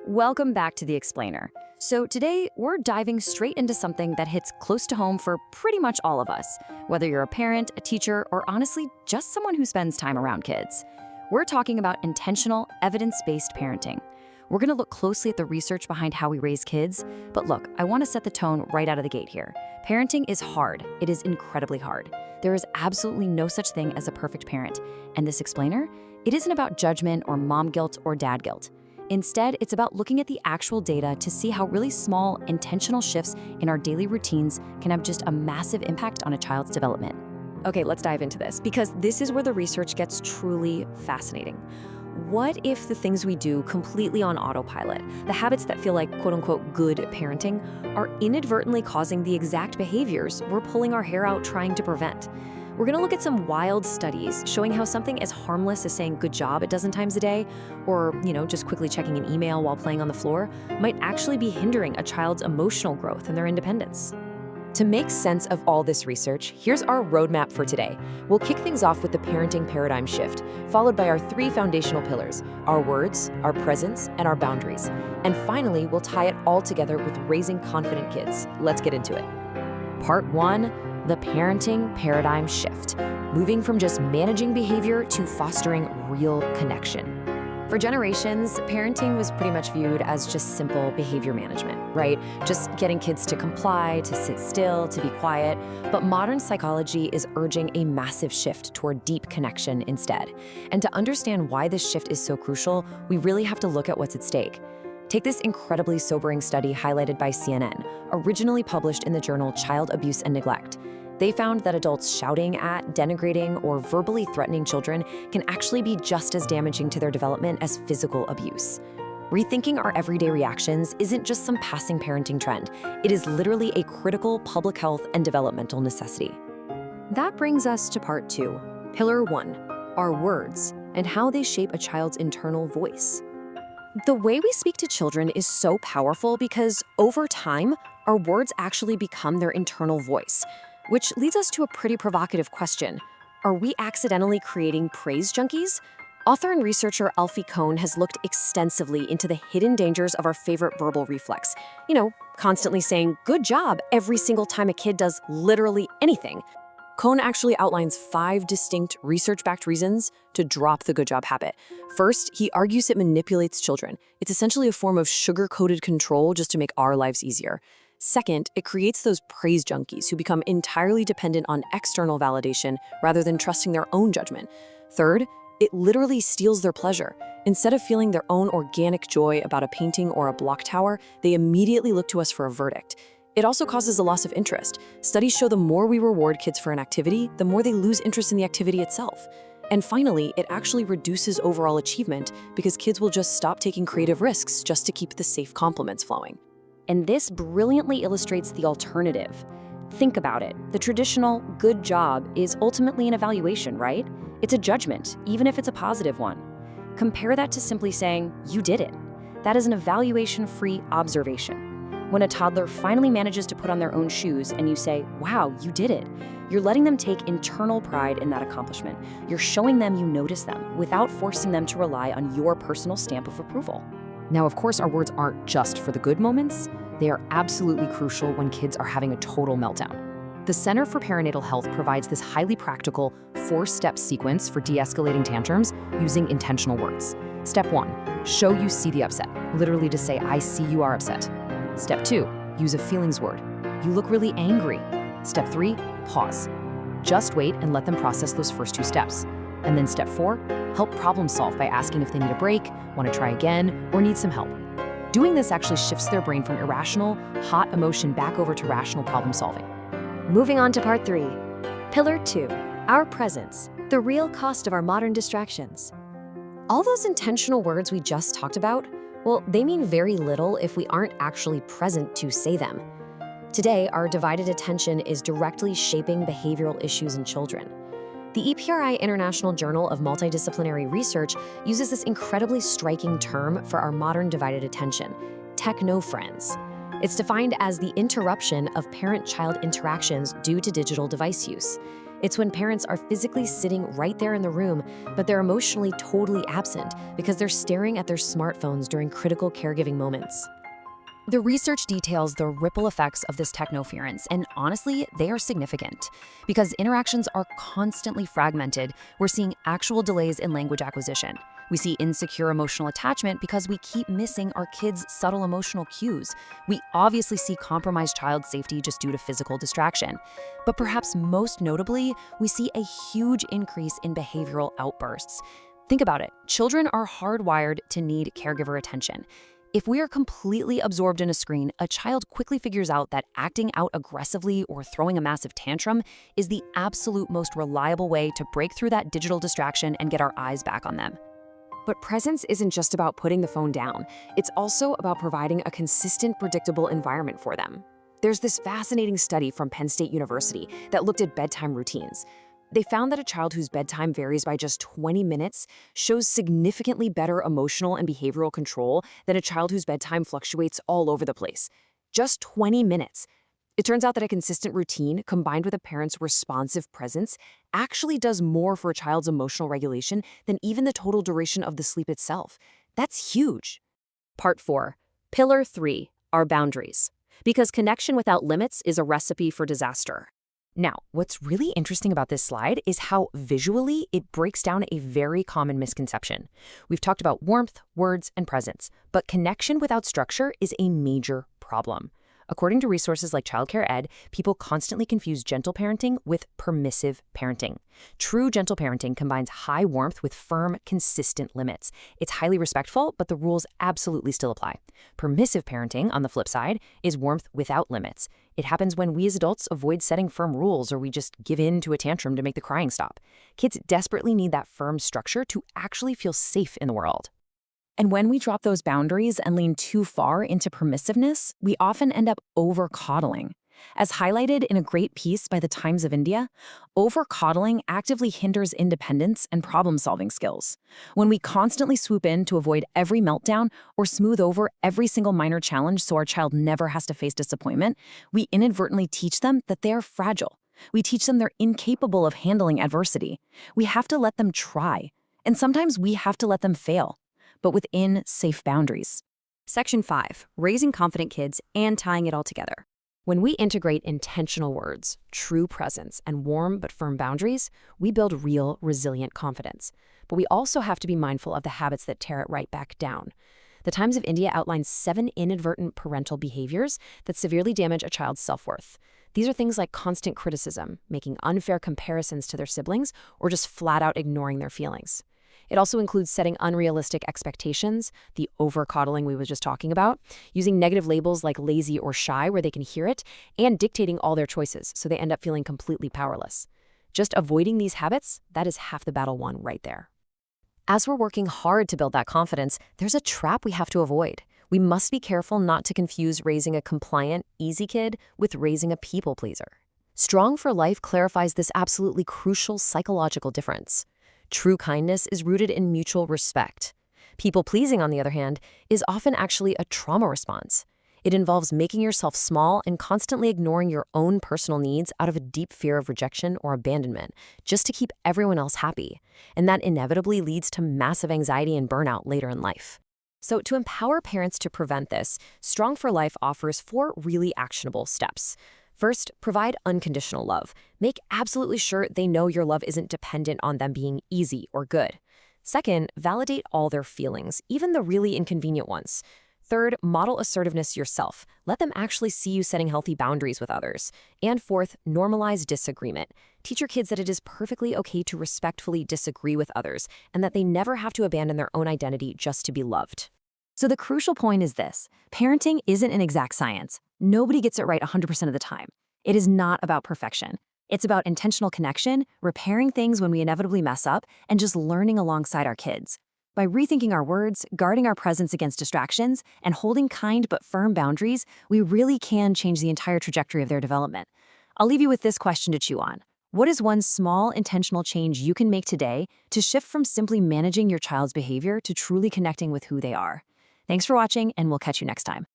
Welcome back to The Explainer. So today, we're diving straight into something that hits close to home for pretty much all of us, whether you're a parent, a teacher, or honestly, just someone who spends time around kids. We're talking about intentional, evidence-based parenting. We're gonna look closely at the research behind how we raise kids, but look, I wanna set the tone right out of the gate here. Parenting is hard. It is incredibly hard. There is absolutely no such thing as a perfect parent. And this explainer, it isn't about judgment or mom guilt or dad guilt. Instead, it's about looking at the actual data to see how really small, intentional shifts in our daily routines can have just a massive impact on a child's development. Okay, let's dive into this, because this is where the research gets truly fascinating. What if the things we do completely on autopilot, the habits that feel like quote-unquote good parenting, are inadvertently causing the exact behaviors we're pulling our hair out trying to prevent? We're gonna look at some wild studies showing how something as harmless as saying good job a dozen times a day, or just quickly checking an email while playing on the floor, might actually be hindering a child's emotional growth and their independence. To make sense of all this research, here's our roadmap for today. We'll kick things off with the parenting paradigm shift, followed by our three foundational pillars: our words, our presence, and our boundaries. And finally, we'll tie it all together with raising confident kids. Let's get into it. Part 1, the parenting paradigm shift, moving from just managing behavior to fostering real connection. For generations, parenting was pretty much viewed as just simple behavior management, right? Just getting kids to comply, to sit still, to be quiet. But modern psychology is urging a massive shift toward deep connection instead. And to understand why this shift is so crucial, we really have to look at what's at stake. Take this incredibly sobering study highlighted by CNN, originally published in the journal Child Abuse and Neglect. They found that adults shouting at, denigrating, or verbally threatening children can actually be just as damaging to their development as physical abuse. Rethinking our everyday reactions isn't just some passing parenting trend. It is literally a critical public health and developmental necessity. That brings us to part 2, pillar 1, our words and how they shape a child's internal voice. The way we speak to children is so powerful because over time, our words actually become their internal voice. Which leads us to a pretty provocative question. Are we accidentally creating praise junkies? Author and researcher Alfie Kohn has looked extensively into the hidden dangers of our favorite verbal reflex. Constantly saying good job every single time a kid does literally anything. Kohn actually outlines 5 distinct research-backed reasons to drop the good job habit. First, he argues it manipulates children. It's essentially a form of sugar-coated control just to make our lives easier. Second, it creates those praise junkies who become entirely dependent on external validation rather than trusting their own judgment. Third, it literally steals their pleasure. Instead of feeling their own organic joy about a painting or a block tower, they immediately look to us for a verdict. It also causes a loss of interest. Studies show the more we reward kids for an activity, the more they lose interest in the activity itself. And finally, it actually reduces overall achievement because kids will just stop taking creative risks just to keep the safe compliments flowing. And this brilliantly illustrates the alternative. Think about it. The traditional good job is ultimately an evaluation, right? It's a judgment, even if it's a positive one. Compare that to simply saying, you did it. That is an evaluation-free observation. When a toddler finally manages to put on their own shoes and you say, wow, you did it, you're letting them take internal pride in that accomplishment. You're showing them you notice them without forcing them to rely on your personal stamp of approval. Now, of course, our words aren't just for the good moments. They are absolutely crucial when kids are having a total meltdown. The Center for Perinatal Health provides this highly practical 4-step sequence for de-escalating tantrums using intentional words. Step 1, show you see the upset, literally to say, I see you are upset. Step 2, use a feelings word. You look really angry. Step 3, pause. Just wait and let them process those first 2 steps. And then step 4, help problem solve by asking if they need a break, want to try again, or need some help. Doing this actually shifts their brain from irrational, hot emotion back over to rational problem solving. Moving on to part 3, pillar 2, our presence, the real cost of our modern distractions. All those intentional words we just talked about, well, they mean very little if we aren't actually present to say them. Today, our divided attention is directly shaping behavioral issues in children. The EPRI International Journal of Multidisciplinary Research uses this incredibly striking term for our modern divided attention, Technoference. It's defined as the interruption of parent-child interactions due to digital device use. It's when parents are physically sitting right there in the room, but they're emotionally totally absent because they're staring at their smartphones during critical caregiving moments. The research details the ripple effects of this technoference, and honestly, they are significant. Because interactions are constantly fragmented, we're seeing actual delays in language acquisition. We see insecure emotional attachment because we keep missing our kids' subtle emotional cues. We obviously see compromised child safety just due to physical distraction. But perhaps most notably, we see a huge increase in behavioral outbursts. Think about it. Children are hardwired to need caregiver attention. If we are completely absorbed in a screen, a child quickly figures out that acting out aggressively or throwing a massive tantrum is the absolute most reliable way to break through that digital distraction and get our eyes back on them. But presence isn't just about putting the phone down. It's also about providing a consistent, predictable environment for them. There's this fascinating study from Penn State University that looked at bedtime routines. They found that a child whose bedtime varies by just 20 minutes shows significantly better emotional and behavioral control than a child whose bedtime fluctuates all over the place. Just 20 minutes. It turns out that a consistent routine combined with a parent's responsive presence actually does more for a child's emotional regulation than even the total duration of the sleep itself. That's huge. Part 4. Pillar 3. Our boundaries. Because connection without limits is a recipe for disaster. Now, what's really interesting about this slide is how visually it breaks down a very common misconception. We've talked about warmth, words, and presence, but connection without structure is a major problem. According to resources like Childcare Ed, people constantly confuse gentle parenting with permissive parenting. True gentle parenting combines high warmth with firm, consistent limits. It's highly respectful, but the rules absolutely still apply. Permissive parenting, on the flip side, is warmth without limits. It happens when we as adults avoid setting firm rules or we just give in to a tantrum to make the crying stop. Kids desperately need that firm structure to actually feel safe in the world. And when we drop those boundaries and lean too far into permissiveness, we often end up over-coddling. As highlighted in a great piece by the Times of India, over-coddling actively hinders independence and problem-solving skills. When we constantly swoop in to avoid every meltdown or smooth over every single minor challenge so our child never has to face disappointment, we inadvertently teach them that they are fragile. We teach them they're incapable of handling adversity. We have to let them try, and sometimes we have to let them fail, but within safe boundaries. Section 5. Raising confident kids and tying it all together. When we integrate intentional words, true presence, and warm but firm boundaries, we build real, resilient confidence. But we also have to be mindful of the habits that tear it right back down. The Times of India outlines 7 inadvertent parental behaviors that severely damage a child's self-worth. These are things like constant criticism, making unfair comparisons to their siblings, or just flat out ignoring their feelings. It also includes setting unrealistic expectations, the over-coddling we were just talking about, using negative labels like lazy or shy where they can hear it, and dictating all their choices so they end up feeling completely powerless. Just avoiding these habits, that is half the battle won right there. As we're working hard to build that confidence, there's a trap we have to avoid. We must be careful not to confuse raising a compliant, easy kid with raising a people pleaser. Strong for Life clarifies this absolutely crucial psychological difference. True kindness is rooted in mutual respect. People-pleasing, on the other hand, is often actually a trauma response. It involves making yourself small and constantly ignoring your own personal needs out of a deep fear of rejection or abandonment, just to keep everyone else happy. And that inevitably leads to massive anxiety and burnout later in life. So to empower parents to prevent this, Strong for Life offers 4 really actionable steps. First, provide unconditional love. Make absolutely sure they know your love isn't dependent on them being easy or good. Second, validate all their feelings, even the really inconvenient ones. Third, model assertiveness yourself. Let them actually see you setting healthy boundaries with others. And fourth, normalize disagreement. Teach your kids that it is perfectly okay to respectfully disagree with others and that they never have to abandon their own identity just to be loved. So the crucial point is this: parenting isn't an exact science. Nobody gets it right 100% of the time. It is not about perfection. It's about intentional connection, repairing things when we inevitably mess up, and just learning alongside our kids. By rethinking our words, guarding our presence against distractions, and holding kind but firm boundaries, we really can change the entire trajectory of their development. I'll leave you with this question to chew on. What is one small intentional change you can make today to shift from simply managing your child's behavior to truly connecting with who they are? Thanks for watching, and we'll catch you next time.